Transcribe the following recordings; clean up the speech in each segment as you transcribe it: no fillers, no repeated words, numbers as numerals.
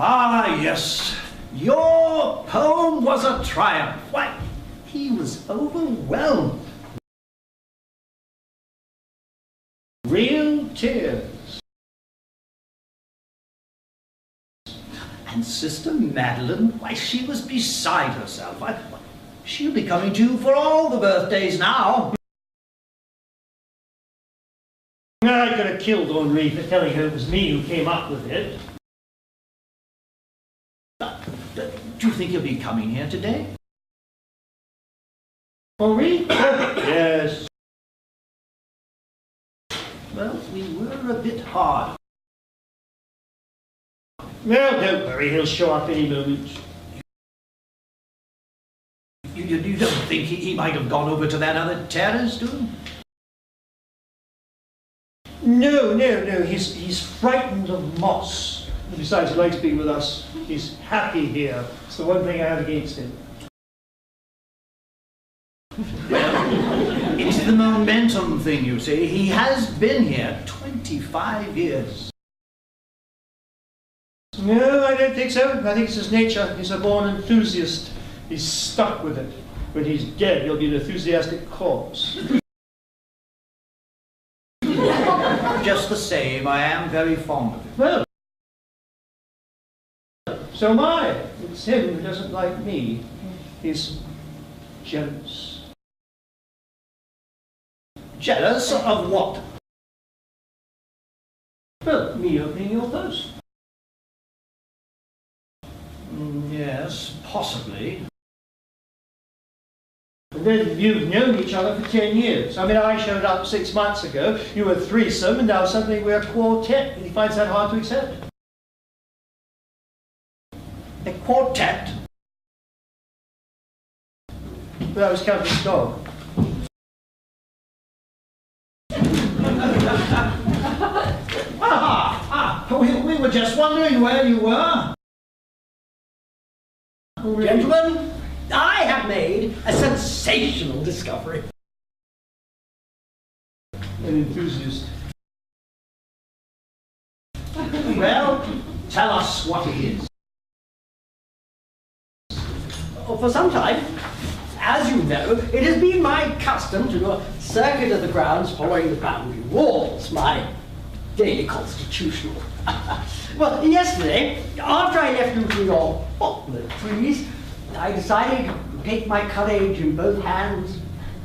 Ah, yes. Your poem was a triumph. Why, he was overwhelmed. Real tears. And Sister Madeline, why, she was beside herself. She'll be coming to you for all the birthdays now. I could have killed Henri for telling her it was me who came up with it. Do you think he'll be coming here today? Henri? Yes. Well, we were a bit hard. Well, don't worry, he'll show up any moment. You don't think he might have gone over to that other terrace, do you? No, he's frightened of moss. Besides, he likes being with us. He's happy here. It's the one thing I have against him. Well, it's the momentum thing, you see. He has been here 25 years. No, I don't think so. I think it's his nature. He's a born enthusiast. He's stuck with it. When he's dead, he'll be an enthusiastic corpse. Just the same, I am very fond of him. Well, so am I. It's him who doesn't like me. He's jealous. Jealous of what? Well, me opening your post. Yes, possibly. And then you've known each other for 10 years. I mean, I showed up 6 months ago, you were threesome, and now suddenly we're a quartet, and he finds that hard to accept. A quartet? But I was counting dog. We were just wondering where you were. Gentlemen, I have made a sensational discovery. An enthusiast. Well, tell us what it is. For some time, as you know, it has been my custom to do a circuit of the grounds following the boundary walls, my daily constitutional. Well, yesterday, after I left you to your poplar trees, I decided to take my courage in both hands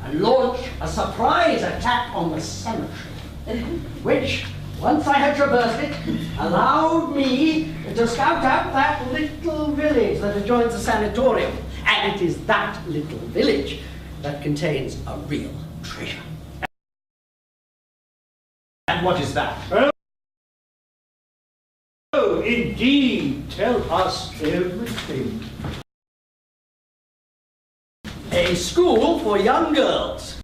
and launch a surprise attack on the cemetery, which, once I had traversed it, allowed me to scout out that little village that adjoins the sanatorium. And it is that little village that contains a real treasure. And what is that? Oh, indeed. Tell us everything. A school for young girls.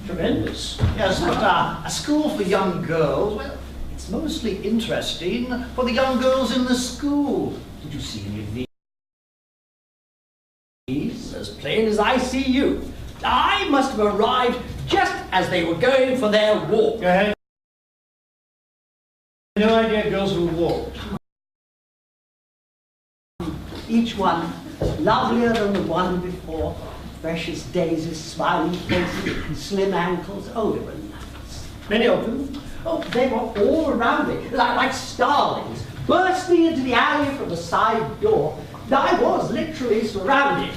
Tremendous. Yes, but a school for young girls, well, it's mostly interesting for the young girls in the school. Did you see any of these? As plain as I see you. I must have arrived just as they were going for their walk. I had no idea girls who walked. Each one lovelier than the one before. Precious daisies, smiling faces, slim ankles. Oh, they were nice. Many of them. Oh, they were all around me, like starlings, bursting into the alley from the side door. I was literally surrounded.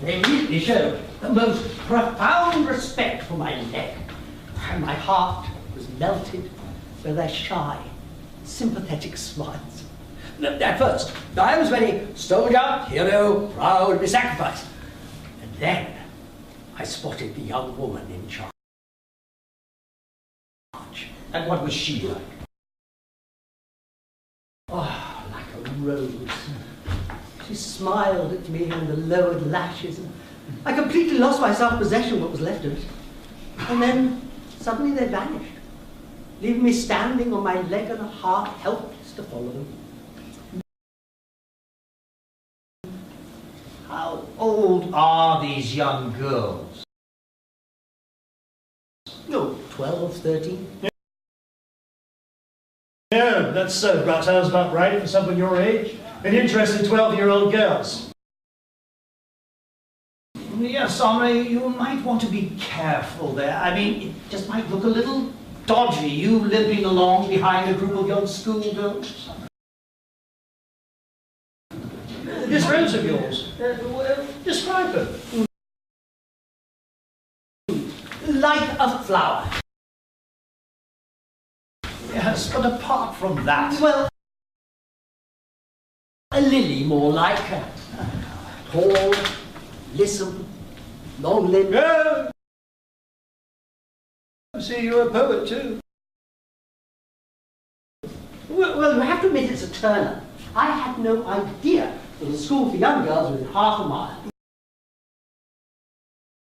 They immediately showed the most profound respect for my neck, and my heart was melted by their shy, sympathetic smiles. At first, I was very soldier, hero, proud, be sacrificed. And then I spotted the young woman in charge. And what was she like? Oh, like a rose. She smiled at me in the lowered lashes, and I completely lost my self-possession, what was left of it. And then, suddenly they vanished, leaving me standing on my leg and a half, helpless to follow them. How old are these young girls? No, 12, 13. Yeah, that sounds about right for someone your age. An interest in 12-year-old girls. Yes, Henri, you might want to be careful there. I mean, it just might look a little dodgy, you limping along behind a group of young schoolgirls. This rose of yours, describe her. Like a flower. Yes, but apart from that... Well, a lily more like her. Tall, lissom, long limbed. Yeah. I see you're a poet too. Well, you have to admit it's a turner. I had no idea that a school for young girls was half a mile.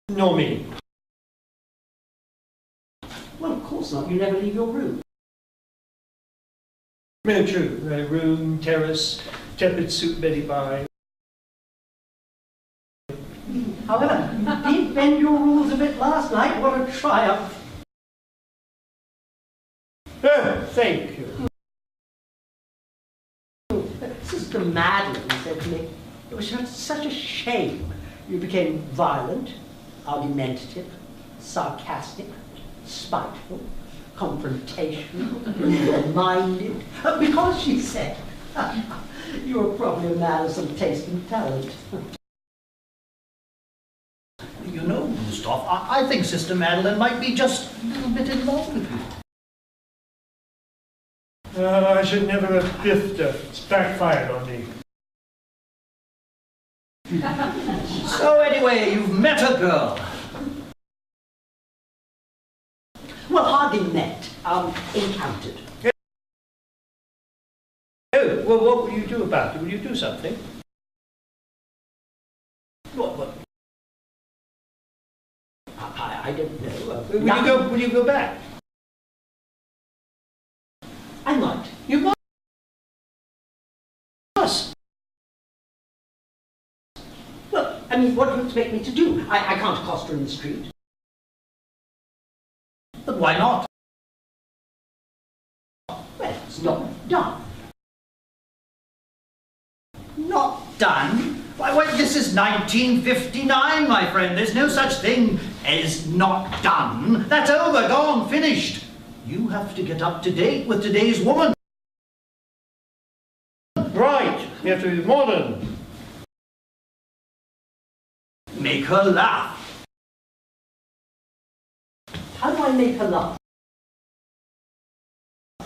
Nor me. Well, of course not. You never leave your room. No, true. Room, terrace, tepid soup Betty by. However, you did bend your rules a bit last night. What a triumph. Oh, thank you. Sister Madeline said to me, it was such a shame you became violent, argumentative, sarcastic, spiteful, confrontational, minded, because she said, you were probably a man of some taste and talent. You know, Gustav, I think Sister Madeline might be just a little bit in love with you. I should never have biffed her. It's backfired on me. So anyway, you've met a girl. Well, hardly met, encountered. Oh, well, what will you do about it? Will you do something? What? I don't know. Will you go back? I might. You must. Well, I mean, what do you expect me to do? I can't accost her in the street. But why not? Well, it's not done. Not done? Why, this is 1959, my friend. There's no such thing as not done. That's over, gone, finished. You have to get up to date with today's woman. Right. You have to be modern. Make her laugh. How do I make her laugh?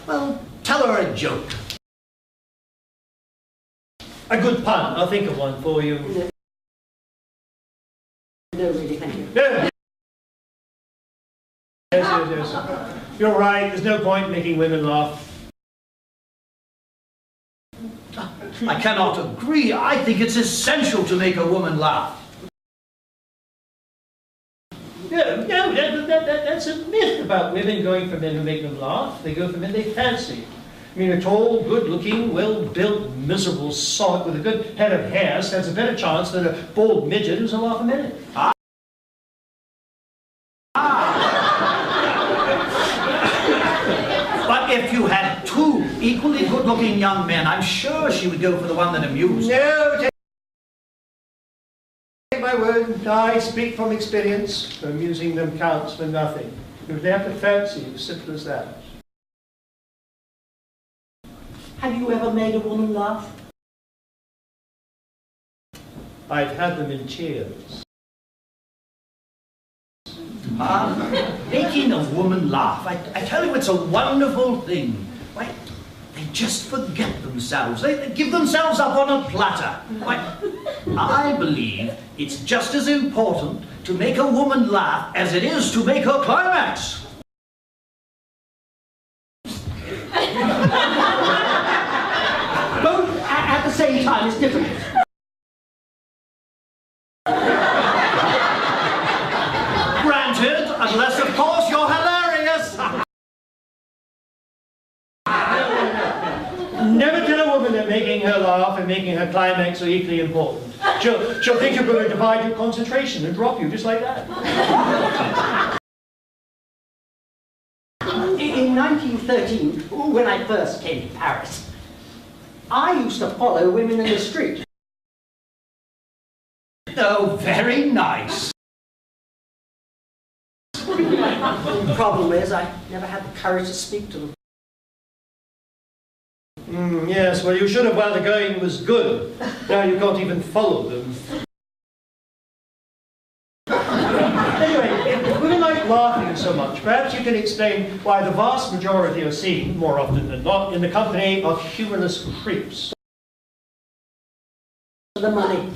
Well, tell her a joke. A good pun. I'll think of one for you. No, really, thank you. Yeah. Yes. You're right. There's no point making women laugh. I cannot agree. I think it's essential to make a woman laugh. No, that's a myth about women going for men who make them laugh. They go for men they fancy. I mean, a tall, good-looking, well-built, miserable sod with a good head of hair stands a better chance than a bald midget who's a laugh a minute. But if you had two equally good-looking young men, I'm sure she would go for the one that amused. No, take my word. I speak from experience. Amusing them counts for nothing. If they have to fancy, as simple as that. Have you ever made a woman laugh? I've had them in tears. Making a woman laugh, I tell you, it's a wonderful thing. Why, they just forget themselves. They give themselves up on a platter. Why, I believe it's just as important to make a woman laugh as it is to make her climax. Both at the same time is difficult. Granted, unless of course you're hilarious. Never tell a woman that making her laugh and making her climax are equally important. She'll think you're going to divide your concentration and drop you just like that. In in 1913, when I first came to Paris, I used to follow women in the street. Oh, very nice. The problem is, I never had the courage to speak to them. Yes, well, you should have while the going was good. Now you can't even follow them. Anyway, if women like laughing so much, perhaps you can explain why the vast majority are seen, more often than not, in the company of humorless creeps. The money.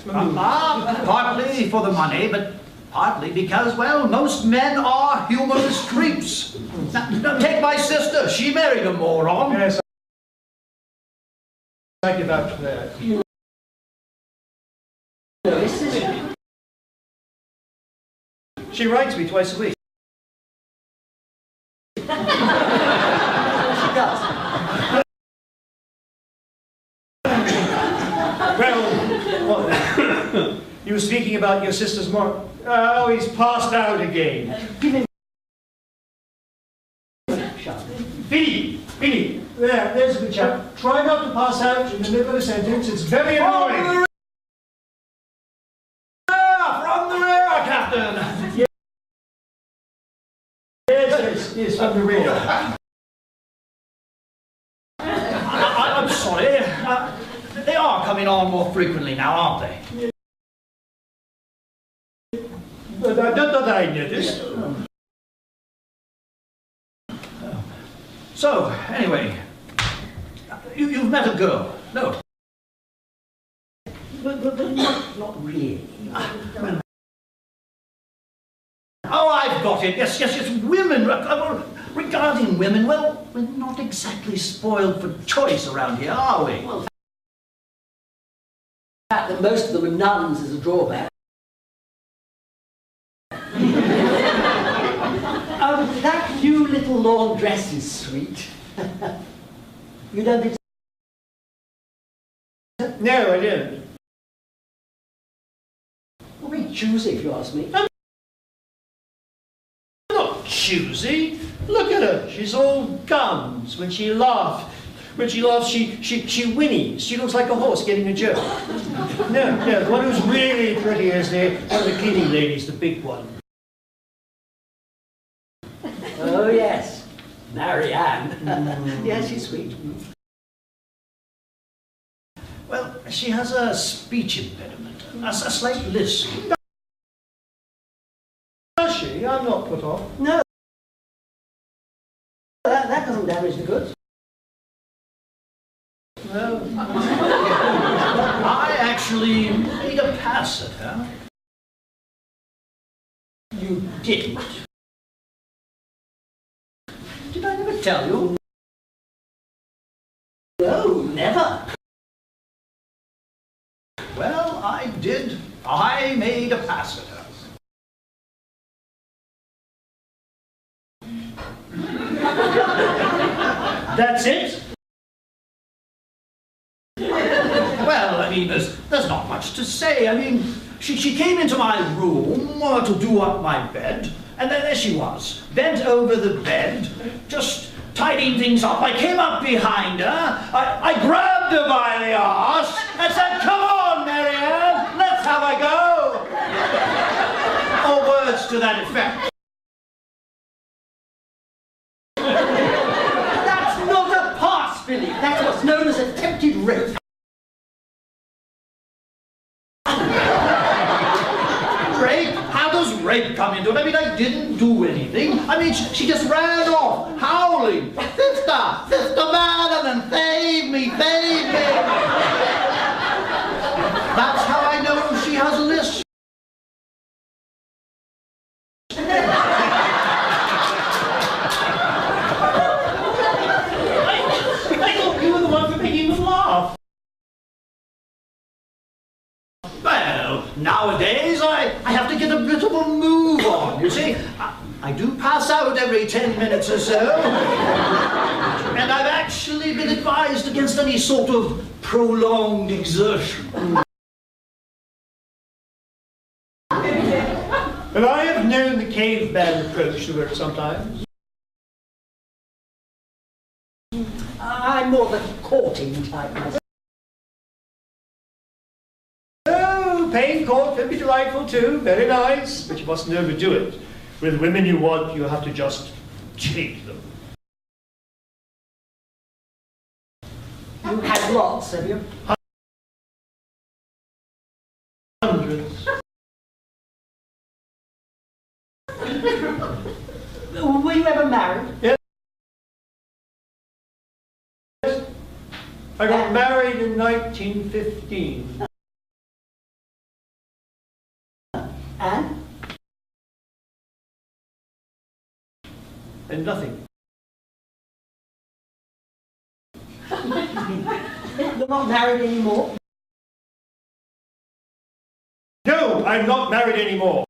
Partly for the money, but partly because, well, most men are humorless creeps. Now, take my sister. She married a moron. Yes, I give out for that. This is... She writes me twice a week. She does. Well, you were speaking about your sister's mom. Oh, he's passed out again. Billy, there's a good chap. Try not to pass out in the middle of a sentence. It's very annoying. From the rear, Captain. Yes, from the rear. I'm sorry. They are coming on more frequently now, aren't they? Not that I noticed. So, anyway, you've met a girl? No. But not really. Oh, I've got it. Yes, women. Regarding women, well, we're not exactly spoiled for choice around here, are we? Well, the fact that most of them are nuns is a drawback. That new little laundress is sweet. You don't think so? No, I don't. Well, very choosy, if you ask me. I'm not choosy. Look at her. She's all gums. When she laughs, she whinnies. She looks like a horse getting a joke. No, the one who's really pretty is one of the cleaning ladies, the big one. Oh, yes. Marianne. Yes, she's sweet. Well, she has a speech impediment, a slight lisp. Does she? I'm not put off. No. That doesn't damage the goods. Well, I actually made a pass at her. You didn't. Did I never tell you? No, never. Well, I did. I made a pass at her. That's it? Well, I mean, there's not much to say. I mean, she came into my room to do up my bed, and then there she was, bent over the bed, just tidying things up. I came up behind her, I grabbed her by the arse, and said, "Come on, Marianne, let's have a go." Or words to that effect. That's not a pass, Billy. That's what's known as attempted rape. Rape? How does rape come into it? I mean, I didn't do anything. I mean, she just ran off, howling, "Sister Marianne, save me, save me." That's how I know she has a lisp. I thought you were the one for making them laugh. Well, nowadays I have to get a bit of a move on, you see. I do pass out every 10 minutes or so. And I've actually been advised against any sort of prolonged exertion. But I have known the cave caveman approach to it sometimes. I'm more the courting type myself. Oh, paying court can be delightful too, very nice, but you mustn't overdo it. With women you want, you have to just take them. You had lots, have you? Hundreds. Were you ever married? Yes. I got married in 1915. And? And nothing. You're not married anymore? No, I'm not married anymore.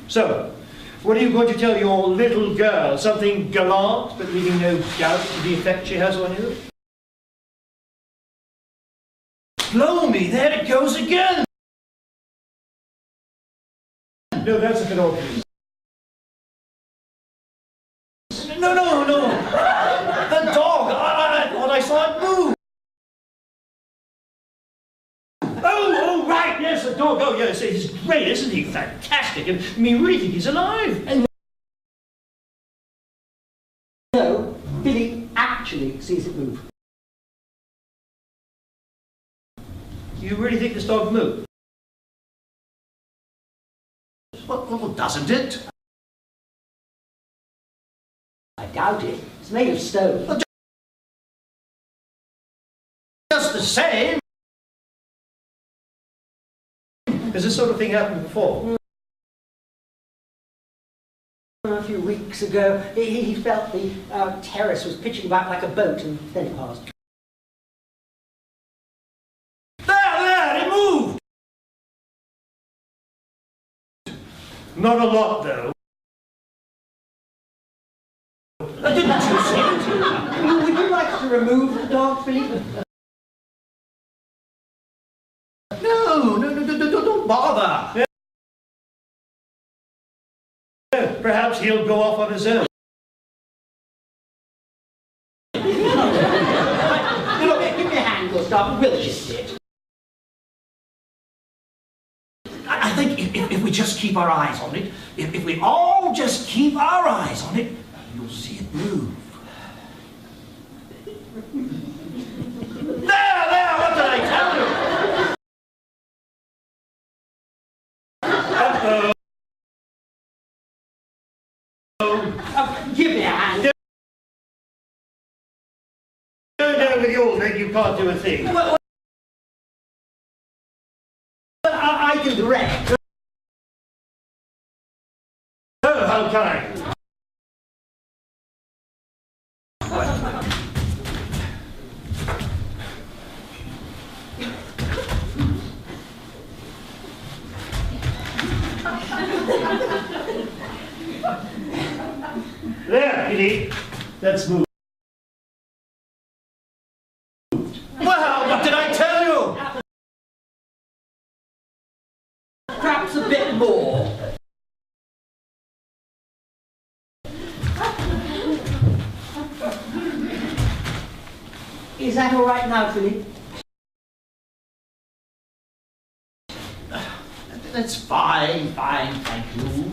So, what are you going to tell your little girl? Something gallant, but leaving no doubt of the effect she has on you? Blow me, there it goes again! No, that's a bit obvious. No, no, no! The dog! I thought I saw it move! Oh, right, yes, the dog. Oh, yes, he's great, isn't he? Fantastic. I mean, you really think he's alive? And no, Billy actually sees it move. You really think this dog moved? Well, doesn't it? I doubt it. It's made of stone. Well, just the same. Has this sort of thing happened before? A few weeks ago, he felt the terrace was pitching back like a boat, and then it passed. There, it moved! Not a lot, though. Didn't you see it? Would you like to remove the dog, Billy? No, don't bother. Yeah, perhaps he'll go off on his own. Give me a hand, Gustav, we'll shift it. I think if we just keep our eyes on it, if we all just keep our eyes on it, you'll see it move. There, what did I tell you? Give me a hand. No, with your leg you can't do a thing. Well, I can direct. Oh, how kind. There, Billy. Let's move. Well, what did I tell you? Perhaps a bit more. Is that all right now, Philip? That's fine, thank you.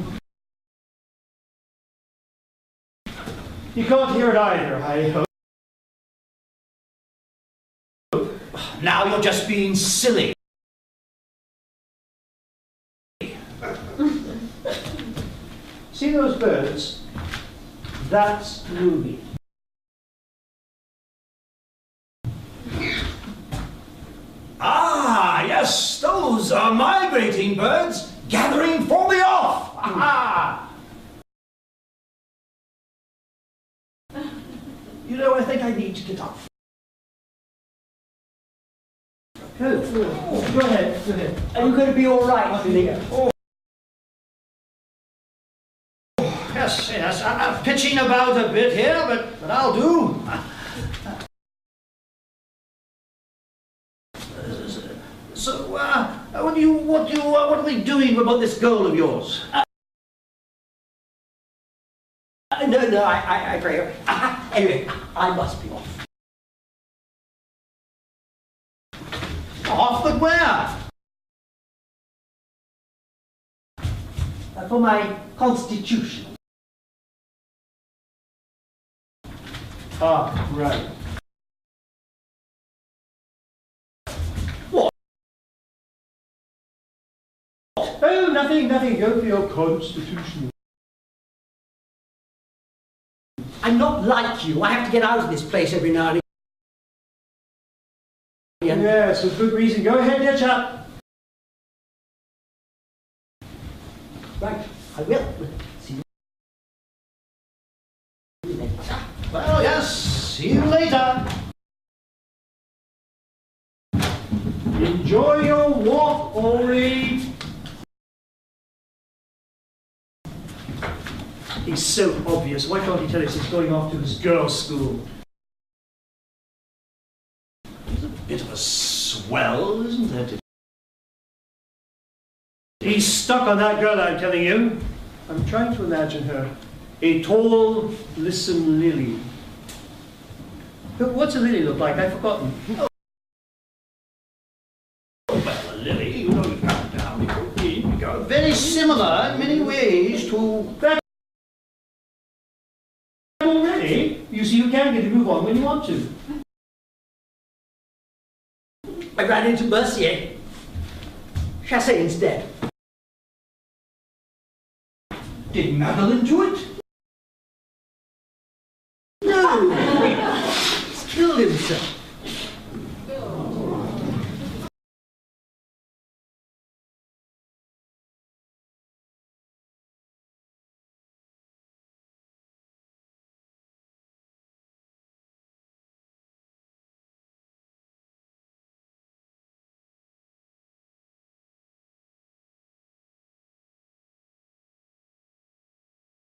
You can't hear it either, I hope. Now you're just being silly. See those birds? That's moving. Ah, yes, those are migrating birds gathering for the off. Aha! You know, I think I need to get off. Oh, Go ahead. are you going to be all right, Philip? Oh. Yes, I'm pitching about a bit here, but I'll do. So, What are we doing about this goal of yours? No, I pray. Anyway, I must be off. Off, but where? For my constitution. Ah, right. What? Oh, nothing. Go for your constitution. I'm not like you. I have to get out of this place every now and again. Yes, with good reason. Go ahead, dear chap. Right, I will. See you later. Well, yes, see you later. Enjoy your walk, Ori. He's so obvious. Why can't he tell us he's going off to his girls' school? He's a bit of a swell, isn't it? He's stuck on that girl, I'm telling you. I'm trying to imagine her. A tall, lissom lily. What's a lily look like? I've forgotten. Oh, well, a lily, you know, you come down, you go in, you go. Very similar in many ways to... That already? You see, you can get a move on when you want to. I ran into Mercier. Chassé instead. Did Madeline do it?